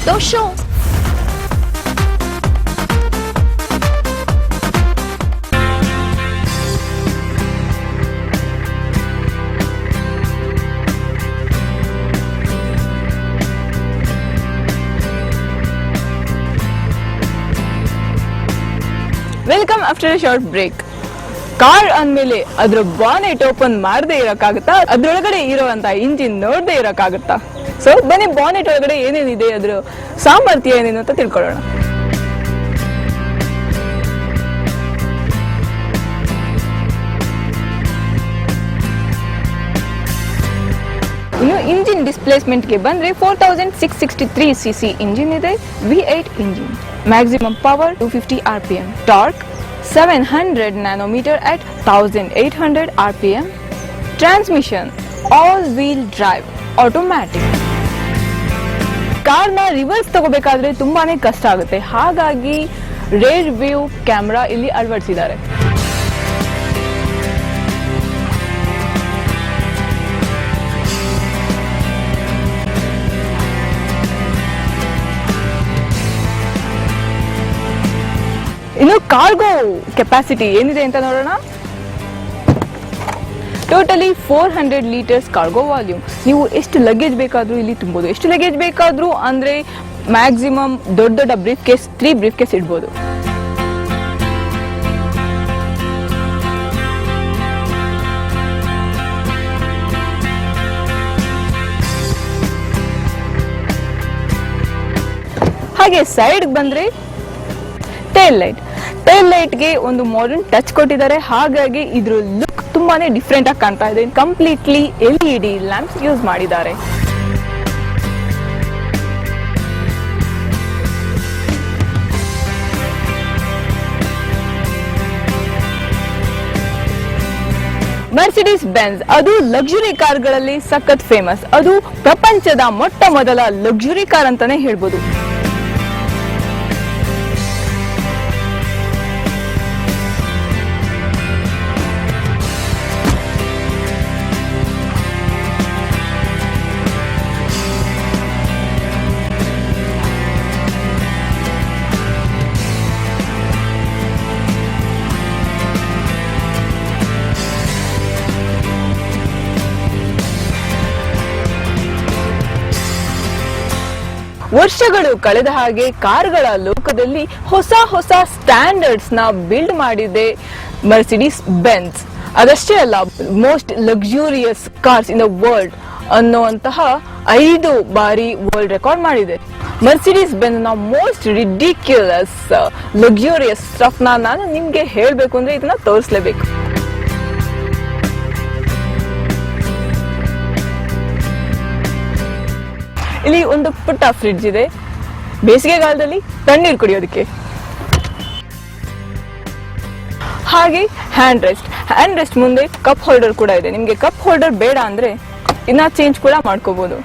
Auto Show. Welcome after a short break. Car ಅಂದ್ಮೇಲೆ ಅದ್ರ bonnet open ಮಾಡದೇ ಇರೋಕ್ಕಾಗುತ್ತಾ? ಅದ್ರೊಳಗಡೆ ಇರೋಂತ engine ನೋಡದೆ ಇರೋಕ್ಕಾಗುತ್ತಾ? ಸೊ ಬನ್ನಿ ಬಾನೆಟ್ ಒಳಗಡೆ ಏನೇನಿದೆ, ಅದ್ರ ಸಾಮರ್ಥ್ಯ ಏನೇನು ಅಂತ ತಿಳ್ಕೊಳ್ಳೋಣ. ಇನ್ನು ಇಂಜಿನ್ ಡಿಸ್ಪ್ಲೇಸ್ಮೆಂಟ್ಗೆ ಬಂದ್ರೆ 4663 cc ಇಂಜಿನ್ ಇದೆ. V8 engine, maximum power 250 rpm, torque 700 nanometer at 1800 rpm, transmission all wheel drive automatic. ಕಾರ್ನ ರಿವರ್ಸ್ ತಗೋಬೇಕಾದ್ರೆ ತುಂಬಾನೇ ಕಷ್ಟ ಆಗುತ್ತೆ, ಹಾಗಾಗಿ ರೇರ್ ವ್ಯೂ ಕ್ಯಾಮ್ರಾ ಇಲ್ಲಿ ಅಳವಡಿಸಿದ್ದಾರೆ. ಇನ್ನು ಕಾರ್ಗೋ ಕೆಪಾಸಿಟಿ ಏನಿದೆ ಅಂತ ನೋಡೋಣ. Totally 400 litres cargo volume. ನೀವು ಎಷ್ಟು ಲಗೇಜ್ ಬೇಕಾದ್ರೂ ಇಲ್ಲಿ ತುಂಬಬಹುದು. ಎಷ್ಟು ಲಗೇಜ್ ಬೇಕಾದ್ರೂ ಅಂದ್ರೆ ಮ್ಯಾಕ್ಸಿಮಮ್ ದೊಡ್ಡ ಬ್ರೀಫ್ ಕೇಸ್ 3 ಬ್ರೀಫ್ ಕೇಸ್ ಇಡ್ಬೋದು. ಹಾಗೆ ಸೈಡ್ ಬಂದ್ರೆ ಟೇಲ್ ಲೈಟ್ಗೆ ಒಂದು ಮಾಡರ್ನ್ ಟಚ್ ಕೊಟ್ಟಿದ್ದಾರೆ, ಹಾಗಾಗಿ ಇದ್ರ ಲುಕ್ ತುಂಬಾನೇ ಡಿಫ್ರೆಂಟ್ ಆಗಿ ಕಾಣ್ತಾ ಇದೆ. ಕಂಪ್ಲೀಟ್ಲಿ LED ಲ್ಯಾಂಪ್ಸ್ ಯೂಸ್ ಮಾಡಿದ್ದಾರೆ. ಮರ್ಸಿಡೀಸ್ ಬೆಂಜ್ ಅದು ಲಕ್ಸುರಿ ಕಾರ್ಗಳಲ್ಲಿ ಸಖತ್ ಫೇಮಸ್. ಅದು ಪ್ರಪಂಚದ ಮೊಟ್ಟ ಮೊದಲ ಲಕ್ಸುರಿ ಕಾರ್ ಅಂತಾನೆ ಹೇಳ್ಬೋದು. ವರ್ಷಗಳು ಕಳೆದ ಹಾಗೆ ಕಾರ್ಗಳ ಲೋಕದಲ್ಲಿ ಹೊಸ ಸ್ಟ್ಯಾಂಡರ್ಡ್ಸ್ ನ ಬಿಲ್ಡ್ ಮಾಡಿದೆ ಮರ್ಸಿಡೀಸ್ ಬೆಂಜ್. ಅದಷ್ಟೇ ಅಲ್ಲ, most luxurious cars in the world ಅನ್ನುವಂತಹ 5 ಬಾರಿ ವರ್ಲ್ಡ್ ರೆಕಾರ್ಡ್ ಮಾಡಿದೆ. ಮರ್ಸಿಡೀಸ್ ಬೆಂಜ್ ನ ಮೋಸ್ಟ್ ರಿಡಿಕ್ಯುಲಸ್ ಲಕ್ಸುರಿಯಸ್ ಸ್ಟಫ್ ನಾನು ನಿಮ್ಗೆ ಹೇಳ್ಬೇಕು ಅಂದ್ರೆ ಇದನ್ನ ತೋರಿಸಲೇಬೇಕು. ಇಲ್ಲಿ ಒಂದು ಪುಟ್ಟ ಫ್ರಿಡ್ಜ್ ಇದೆ, ಬೇಸಿಗೆಗಾಲದಲ್ಲಿ ತಣ್ಣೀರು ಕುಡಿಯೋದಕ್ಕೆ. ಹಾಗೆ ಹ್ಯಾಂಡ್ ರೆಸ್ಟ್ ಮುಂದೆ ಕಪ್ ಹೋಲ್ಡರ್ ಕೂಡ ಇದೆ. ನಿಮ್ಗೆ ಕಪ್ ಹೋಲ್ಡರ್ ಬೇಡ ಅಂದ್ರೆ ಇನ್ನ ಚೇಂಜ್ ಕೂಡ ಮಾಡ್ಕೋಬಹುದು.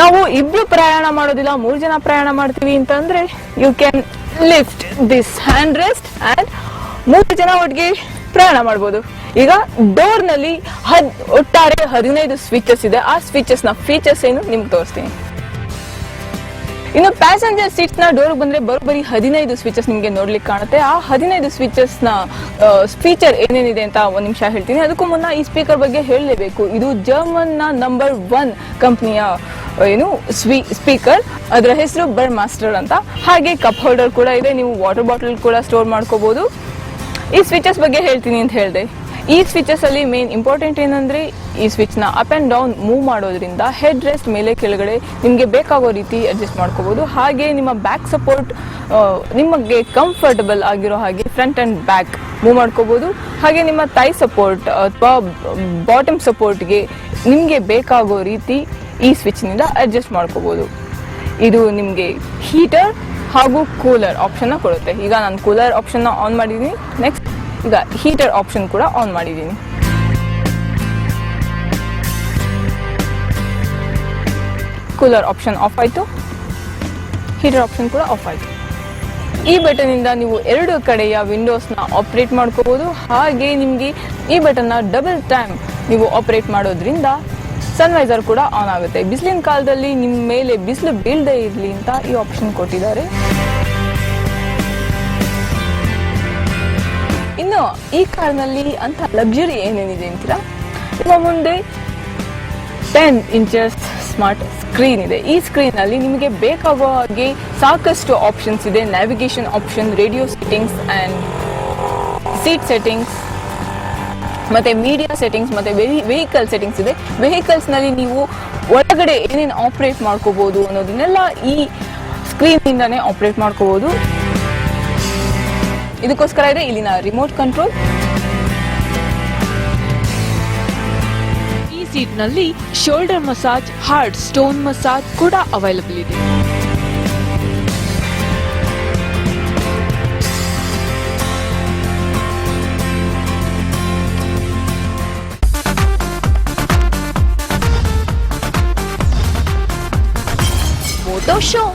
ನಾವು 2 ಪ್ರಯಾಣ ಮಾಡೋದಿಲ್ಲ, 3 ಜನ ಪ್ರಯಾಣ ಮಾಡ್ತೀವಿ ಅಂತಂದ್ರೆ you can lift this hand rest and 3 ಜನ ಒಟ್ಟಿಗೆ ಪ್ರಯಾಣ ಮಾಡಬಹುದು. ಈಗ ಡೋರ್ ನಲ್ಲಿ ಒಟ್ಟಾರೆ 15 ಸ್ವಿಚಸ್ ಇದೆ. ಆ ಸ್ವಿಚಸ್ ನ ಫೀಚರ್ಸ್ ಏನು ನಿಮ್ಗೆ ತೋರಿಸ್ತೀನಿ. ಇನ್ನು ಪ್ಯಾಸೆಂಜರ್ ಸೀಟ್ಸ್ ನ ಡೋರ್ ಬಂದ್ರೆ ಬರೋಬ್ಬರಿ 15 ಸ್ವಿಚಸ್ ನಿಮ್ಗೆ ನೋಡ್ಲಿಕ್ಕೆ ಕಾಣುತ್ತೆ. ಆ 15 ಸ್ವಿಚಸ್ ನ ಫೀಚರ್ ಏನೇನಿದೆ ಅಂತ ಒಂದ್ ನಿಮಿಷ ಹೇಳ್ತೀನಿ. ಅದಕ್ಕೂ ಮುನ್ನ ಈ ಸ್ಪೀಕರ್ ಬಗ್ಗೆ ಹೇಳಲೇಬೇಕು. ಇದು ಜರ್ಮನ್ ನ ನಂಬರ್ 1 ಕಂಪನಿಯ ಸ್ಪೀಕರ್. ಅದರ ಹೆಸರು ಬರ್ಡ್ ಮಾಸ್ಟರ್ ಅಂತ. ಹಾಗೆ ಕಪ್ ಹೋಲ್ಡರ್ ಕೂಡ ಇದೆ, ನೀವು ವಾಟರ್ ಬಾಟಲ್ ಕೂಡ ಸ್ಟೋರ್ ಮಾಡ್ಕೋಬಹುದು. ಈ ಸ್ವಿಚಸ್ ಬಗ್ಗೆ ಹೇಳ್ತೀನಿ ಅಂತ ಹೇಳಿದೆ. ಈ ಸ್ವಿಚಸ್ ಅಲ್ಲಿ ಮೇನ್ ಇಂಪಾರ್ಟೆಂಟ್ ಏನಂದ್ರೆ ಈ ಸ್ವಿಚ್ ನ ಅಪ್ ಅಂಡ್ ಡೌನ್ ಮೂವ್ ಮಾಡೋದ್ರಿಂದ ಹೆಡ್ ರೆಸ್ಟ್ ಮೇಲೆ ಕೆಳಗಡೆ ನಿಮ್ಗೆ ಬೇಕಾಗೋ ರೀತಿ ಅಡ್ಜಸ್ಟ್ ಮಾಡ್ಕೋಬಹುದು. ಹಾಗೆ ನಿಮ್ಮ ಬ್ಯಾಕ್ ಸಪೋರ್ಟ್ ನಿಮಗೆ ಕಂಫರ್ಟಬಲ್ ಆಗಿರೋ ಹಾಗೆ ಫ್ರಂಟ್ ಅಂಡ್ ಬ್ಯಾಕ್ ಮೂವ್ ಮಾಡ್ಕೋಬಹುದು. ಹಾಗೆ ನಿಮ್ಮ ಥೈ ಸಪೋರ್ಟ್ ಅಥವಾ ಬಾಟಮ್ ಸಪೋರ್ಟ್ಗೆ ನಿಮ್ಗೆ ಬೇಕಾಗೋ ರೀತಿ ಈ ಸ್ವಿಚ್ ನಿಂದ ಅಡ್ಜಸ್ಟ್ ಮಾಡ್ಕೋಬಹುದು. ಇದು ನಿಮ್ಗೆ ಹೀಟರ್ ಹಾಗೂ ಕೂಲರ್ ಆಪ್ಷನ್ ಕೊಡುತ್ತೆ. ಈಗ ನಾನು ಕೂಲರ್ ಆಪ್ಷನ್ ಆನ್ ಮಾಡಿದೀನಿ. ನೆಕ್ಸ್ಟ್ ಈಗ ಹೀಟರ್ ಆಪ್ಷನ್ ಕೂಡ ಆನ್ ಮಾಡಿದೀನಿ. ಕೂಲರ್ ಆಪ್ಷನ್ ಆಫ್ ಆಯ್ತು, ಹೀಟರ್ ಆಪ್ಷನ್ ಕೂಡ ಆಫ್ ಆಯ್ತು. ಈ ಬಟನ್ ಇಂದ ನೀವು 2 ಕಡೆಯ ವಿಂಡೋಸ್ ನ ಆಪರೇಟ್ ಮಾಡ್ಕೋಬಹುದು. ಹಾಗೆ ನಿಮ್ಗೆ ಈ ಬಟನ್ ನ ಡಬಲ್ ಟೈಮ್ ನೀವು ಆಪರೇಟ್ ಮಾಡೋದ್ರಿಂದ ಸನ್ವೈಸರ್ ಕೂಡ ಆನ್ ಆಗುತ್ತೆ. ಬಿಸಿಲಿನ ಕಾಲದಲ್ಲಿ ನಿಮ್ಮ ಮೇಲೆ ಬಿಸಿಲು ಬೀಳದೆ ಇರಲಿ ಅಂತ ಈ ಆಪ್ಷನ್ ಕೊಟ್ಟಿದ್ದಾರೆ. ಇನ್ನು ಈ ಕಾರ್ನಲ್ಲಿ ಅಂತ ಲಕ್ಸುರಿ ಏನೇನಿದೆ ಅಂತೀರಾ, ನಿಮ್ಮ ಮುಂದೆ 10 ಇಂಚಸ್ ಸ್ಮಾರ್ಟ್ ಸ್ಕ್ರೀನ್ ಇದೆ. ಈ ಸ್ಕ್ರೀನ್ ಅಲ್ಲಿ ನಿಮಗೆ ಬೇಕಾಗುವ ಹಾಗೆ ಸಾಕಷ್ಟು ಆಪ್ಷನ್ಸ್ ಇದೆ. Navigation option, radio settings and seat settings, ಮತ್ತೆ ಮೀಡಿಯಾ ಸೆಟ್ಟಿಂಗ್ಸ್, ಮತ್ತೆ ವೆಹಿಕಲ್ ಸೆಟ್ಟಿಂಗ್ಸ್ ಇದೆ. ವೆಹಿಕಲ್ಸ್ ನಲ್ಲಿ ನೀವು ಒಳಗಡೆ ಏನೇನು ಆಪರೇಟ್ ಮಾಡ್ಕೋಬಹುದು ಅನ್ನೋದನ್ನೆಲ್ಲ ಈ ಸ್ಕ್ರೀನ್ ಇಂದಾನೆ ಆಪರೇಟ್ ಮಾಡ್ಕೋಬಹುದು. ಇದಕ್ಕೋಸ್ಕರ ಇದೆ ಇಲ್ಲಿನ ರಿಮೋಟ್ ಕಂಟ್ರೋಲ್. ಈ ಸೀಟ್ ನಲ್ಲಿ shoulder massage, hard stone massage ಕೂಡ ಅವೈಲಬಲ್ ಇದೆ. Motor Show.